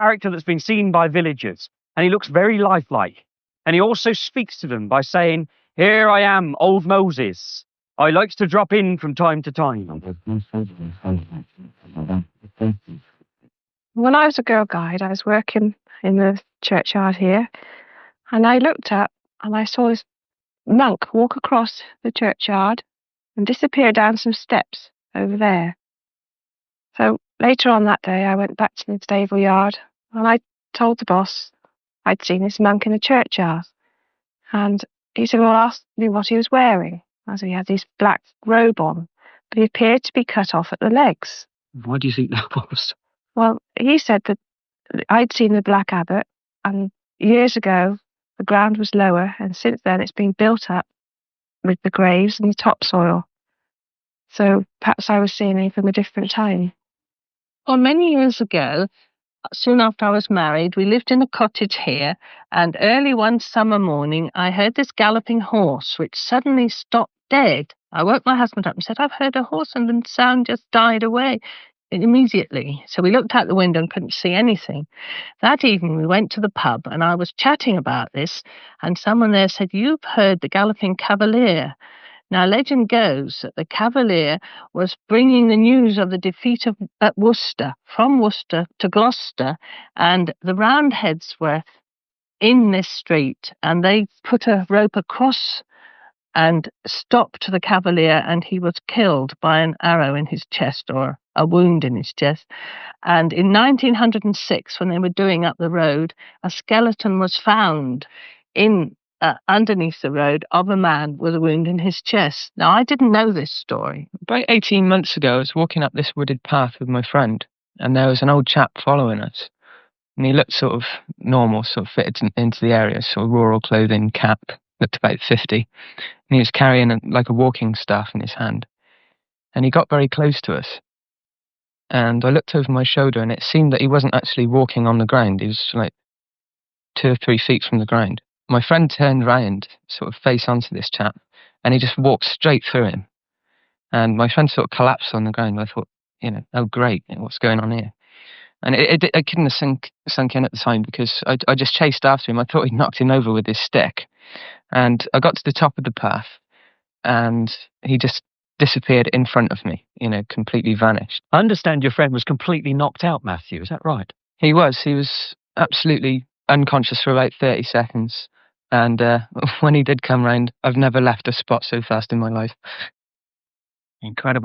character that's been seen by villagers, and he looks very lifelike. And he also speaks to them by saying, "Here I am, old Moses. I likes to drop in from time to time." When I was a girl guide, I was working in the churchyard here, and I looked up and I saw this monk walk across the churchyard and disappear down some steps over there. So later on that day, I went back to the stable yard and I told the boss I'd seen this monk in the churchyard. And he said, well, asked me what he was wearing. I said, he had this black robe on, but he appeared to be cut off at the legs. Why do you think that was? Well, he said that I'd seen the Black Abbot, and years ago the ground was lower, and since then it's been built up with the graves and the topsoil. So perhaps I was seeing him from a different time. Well, many years ago, soon after I was married, we lived in a cottage here, and early one summer morning I heard this galloping horse, which suddenly stopped dead. I woke my husband up and said, I've heard a horse, and the sound just died away immediately. So we looked out the window and couldn't see anything. That evening we went to the pub, and I was chatting about this, and someone there said, you've heard the Galloping Cavalier. Now, legend goes that the Cavalier was bringing the news of the defeat at Worcester, from Worcester to Gloucester, and the Roundheads were in this street, and they put a rope across and stopped the Cavalier, and he was killed by an arrow in his chest, or a wound in his chest. And in 1906, when they were doing up the road, a skeleton was found in underneath the road of a man with a wound in his chest. Now, I didn't know this story. About 18 months ago, I was walking up this wooded path with my friend, and there was an old chap following us. And he looked sort of normal, sort of fitted into the area, sort of rural clothing, cap, looked about 50. And he was carrying a walking staff in his hand. And he got very close to us. And I looked over my shoulder, and it seemed that he wasn't actually walking on the ground. He was like 2 or 3 feet from the ground. My friend turned round, sort of face onto this chap, and he just walked straight through him. And my friend sort of collapsed on the ground. I thought, oh great, what's going on here? And it couldn't have sunk in at the time, because I just chased after him. I thought he'd knocked him over with his stick. And I got to the top of the path, and he just disappeared in front of me, completely vanished. I understand your friend was completely knocked out, Matthew. Is that right? He was absolutely unconscious for about 30 seconds. And when he did come round, I've never left a spot so fast in my life. Incredible.